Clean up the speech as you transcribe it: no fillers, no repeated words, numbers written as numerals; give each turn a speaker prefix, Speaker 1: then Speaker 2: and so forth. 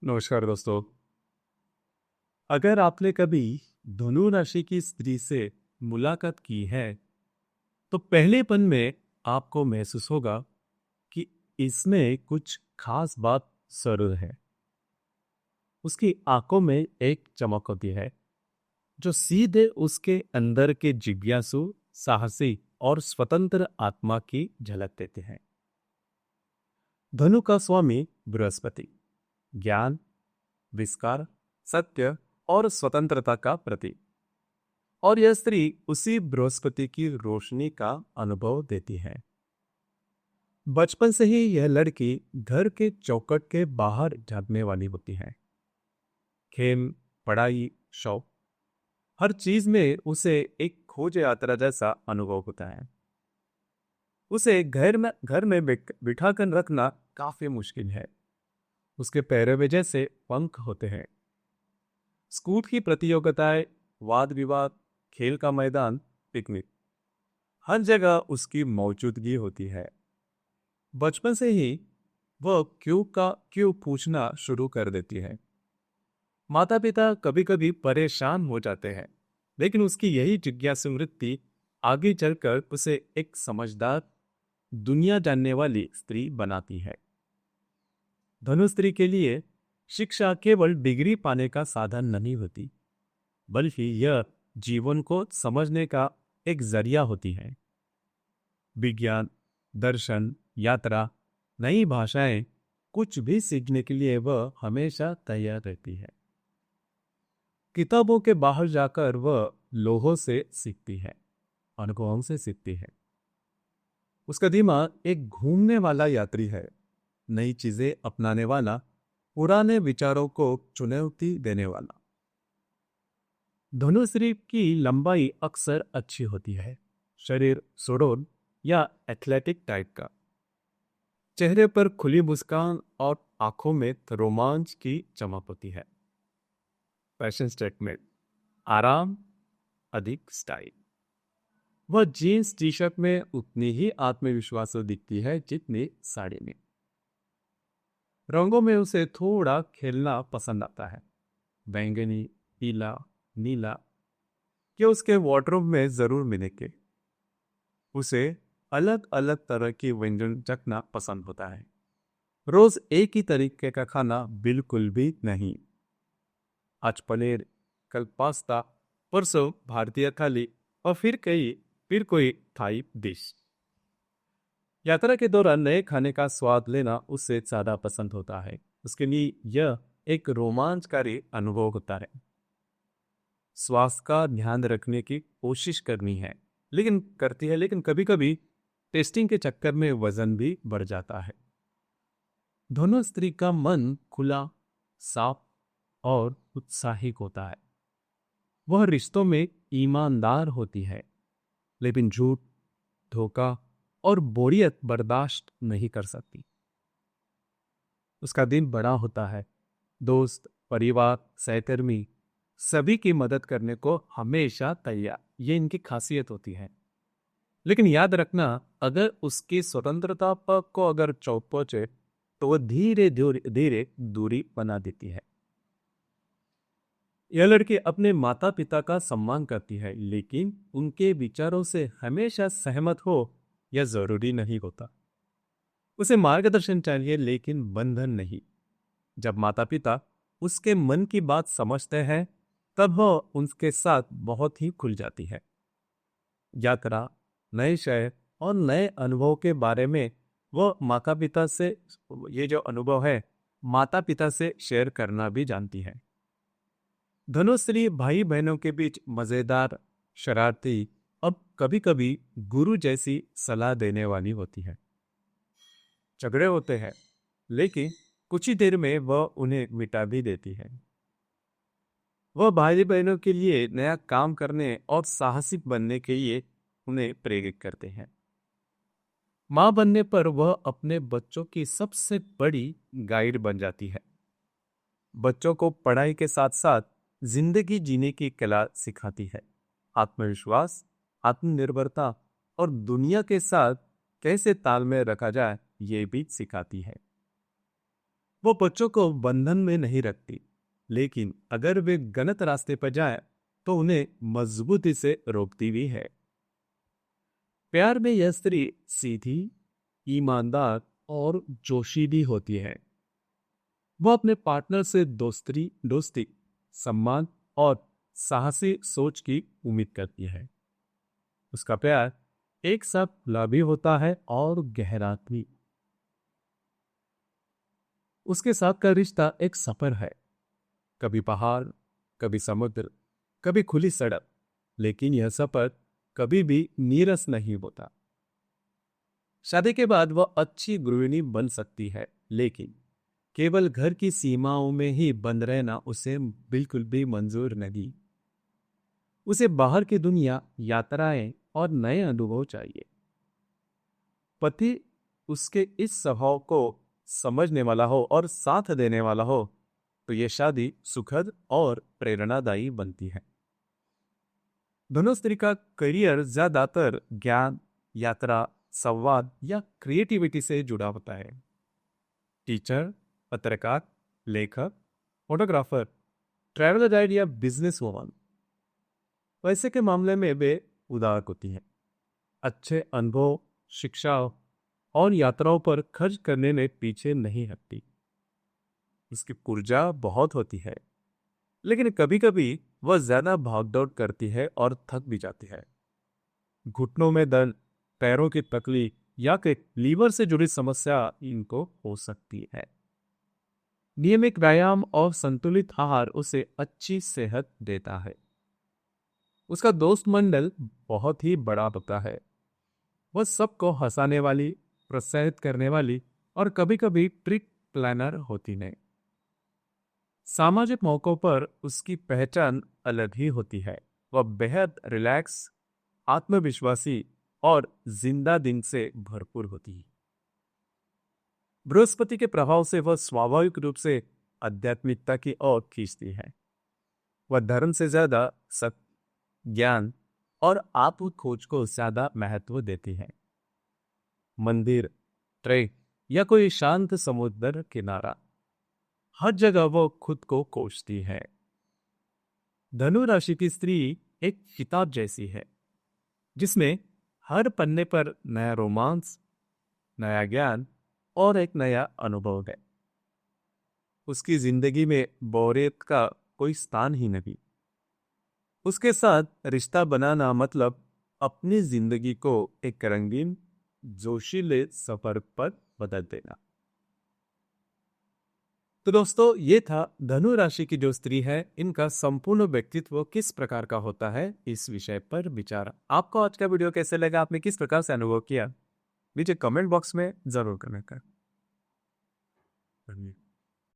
Speaker 1: नमस्कार दोस्तों। अगर आपने कभी धनु राशि की स्त्री से मुलाकात की है तो पहले पन में आपको महसूस होगा कि इसमें कुछ खास बात जरूर है। उसकी आंखों में एक चमक होती है जो सीधे उसके अंदर के जिज्ञासु, साहसी और स्वतंत्र आत्मा की झलक देते हैं। धनु का स्वामी बृहस्पति ज्ञान, विस्कार, सत्य और स्वतंत्रता का प्रतीक, और यह स्त्री उसी बृहस्पति की रोशनी का अनुभव देती है। बचपन से ही यह लड़की घर के चौखट के बाहर झांकने वाली होती है। खेल, पढ़ाई, शौक, हर चीज में उसे एक खोज यात्रा जैसा अनुभव होता है। उसे घर में बिठा कर रखना काफी मुश्किल है। उसके पैरों में जैसे पंख होते हैं। स्कूल की प्रतियोगिताएं, वाद विवाद, खेल का मैदान, पिकनिक, हर जगह उसकी मौजूदगी होती है। बचपन से ही वह क्यों का क्यों पूछना शुरू कर देती है। माता पिता कभी कभी परेशान हो जाते हैं, लेकिन उसकी यही जिज्ञासु वृत्ति आगे चलकर उसे एक समझदार, दुनिया जानने वाली स्त्री बनाती है। धनु स्त्री के लिए शिक्षा केवल डिग्री पाने का साधन नहीं होती, बल्कि यह जीवन को समझने का एक जरिया होती है। विज्ञान, दर्शन, यात्रा, नई भाषाएं, कुछ भी सीखने के लिए वह हमेशा तैयार रहती है। किताबों के बाहर जाकर वह लोगों से सीखती है, अनुभवों से सीखती है। उसका दिमाग एक घूमने वाला यात्री है, नई चीजें अपनाने वाला, पुराने विचारों को चुनौती देने वाला। धनुश्री की लंबाई अक्सर अच्छी होती है, शरीर सुडौल या एथलेटिक टाइप का, चेहरे पर खुली मुस्कान और आंखों में रोमांच की चमक होती है। फैशन स्टेटमेंट, आराम, अधिक स्टाइल। वह जीन्स टी शर्ट में उतनी ही आत्मविश्वास दिखती है जितनी साड़ी में। रंगों में उसे थोड़ा खेलना पसंद आता है। बैंगनी, पीला, नीला, ये उसके वार्डरोब में जरूर मिलेंगे। उसे अलग अलग तरह की व्यंजन चखना पसंद होता है। रोज एक ही तरीके का खाना बिल्कुल भी नहीं। आज पनीर, कल पास्ता, परसों भारतीय थाली, और फिर कोई थाई डिश। यात्रा के दौरान नए खाने का स्वाद लेना उससे ज्यादा पसंद होता है। उसके लिए यह एक रोमांचकारी अनुभव होता है। स्वास्थ्य का ध्यान रखने की कोशिश करती है, लेकिन कभी कभी टेस्टिंग के चक्कर में वजन भी बढ़ जाता है। दोनों स्त्री का मन खुला, साफ और उत्साहिक होता है। वह रिश्तों में ईमानदार होती है, लेकिन झूठ, धोखा और बोरियत बर्दाश्त नहीं कर सकती। उसका दिन बड़ा होता है। दोस्त, परिवार, सहकर्मी, सभी की मदद करने को हमेशा तैयार, ये इनकी खासियत होती है। लेकिन याद रखना, अगर उसकी स्वतंत्रता पर को अगर चौक पहुंचे तो वह धीरे धीरे धीरे दूरी बना देती है। यह लड़की अपने माता पिता का सम्मान करती है, लेकिन उनके विचारों से हमेशा सहमत हो यह जरूरी नहीं होता। उसे मार्गदर्शन चाहिए, लेकिन बंधन नहीं। जब माता पिता उसके मन की बात समझते हैं, तब वह उनके साथ बहुत ही खुल जाती है। यात्रा, नए शहर और नए अनुभव के बारे में वह माता पिता से, ये जो अनुभव है, माता पिता से शेयर करना भी जानती है। धनुश्री भाई बहनों के बीच मजेदार, शरारती, अब कभी कभी गुरु जैसी सलाह देने वाली होती है। झगड़े होते हैं, लेकिन कुछ ही देर में वह उन्हें मिटा भी देती है। वह भाई बहनों के लिए नया काम करने और साहसिक बनने के लिए उन्हें प्रेरित करते हैं। मां बनने पर वह अपने बच्चों की सबसे बड़ी गाइड बन जाती है। बच्चों को पढ़ाई के साथ साथ जिंदगी जीने की कला सिखाती है। आत्मविश्वास, आत्मनिर्भरता और दुनिया के साथ कैसे तालमेल रखा जाए, ये भी सिखाती है। वो बच्चों को बंधन में नहीं रखती, लेकिन अगर वे गलत रास्ते पर जाए तो उन्हें मजबूती से रोकती भी है। प्यार में यह स्त्री सीधी, ईमानदार और जोशीली होती है। वो अपने पार्टनर से दोस्ती, सम्मान और साहसी सोच की उम्मीद करती है। उसका प्यार एक साथ खुला भी होता है और गहरा भी। उसके साथ का रिश्ता एक सफर है, कभी पहाड़, कभी समुद्र, कभी खुली सड़क, लेकिन यह सफर कभी भी नीरस नहीं होता। शादी के बाद वह अच्छी गृहिणी बन सकती है, लेकिन केवल घर की सीमाओं में ही बंद रहना उसे बिल्कुल भी मंजूर नहीं। उसे बाहर की दुनिया, यात्राएं और नए अनुभव चाहिए। पति उसके इस स्वभाव को समझने वाला हो और साथ देने वाला हो तो यह शादी सुखद और प्रेरणादायी बनती है। दोनों स्त्री का करियर ज्यादातर ज्ञान, यात्रा, संवाद या क्रिएटिविटी से जुड़ा होता है। टीचर, पत्रकार, लेखक, फोटोग्राफर, ट्रैवल गाइड या बिजनेस वुमन, पैसे के मामले में वे उदार होती हैं। अच्छे अनुभव, शिक्षा और यात्राओं पर खर्च करने में पीछे नहीं हटती। उसकी ऊर्जा बहुत होती है, लेकिन कभी कभी वह ज्यादा भागदौड़ करती है और थक भी जाती है। घुटनों में दर्द, पैरों की तकलीफ या कि लीवर से जुड़ी समस्या इनको हो सकती है। नियमित व्यायाम और संतुलित आहार उसे अच्छी सेहत देता है। उसका दोस्त मंडल बहुत ही बड़ा होता है। वह सबको हंसाने वाली, प्रोत्साहित करने वाली और कभी कभी ट्रिक प्लानर होती है। सामाजिक मौकों पर उसकी पहचान अलग ही होती है। वह बेहद रिलैक्स, आत्मविश्वासी और जिंदा दिन से भरपूर होती है। बृहस्पति के प्रभाव से वह स्वाभाविक रूप से आध्यात्मिकता की ओर खींचती है। वह धर्म से ज्यादा सत्य, ज्ञान और आत्म खोज को ज्यादा महत्व देती है। मंदिर, ट्रेक या कोई शांत समुद्र किनारा, हर जगह वो खुद को कोसती है। धनु राशि की स्त्री एक किताब जैसी है, जिसमें हर पन्ने पर नया रोमांस, नया ज्ञान और एक नया अनुभव है। उसकी जिंदगी में बोरियत का कोई स्थान ही नहीं। उसके साथ रिश्ता बनाना मतलब अपनी जिंदगी को एक रंगीन, जोशीले सफर पर बदल देना। तो दोस्तों, ये था धनु राशि की जो स्त्री है, इनका संपूर्ण व्यक्तित्व किस प्रकार का होता है, इस विषय पर विचार। आपको आज का वीडियो कैसे लगा, आपने किस प्रकार से अनुभव किया, नीचे कमेंट बॉक्स में जरूर कमेंट करें।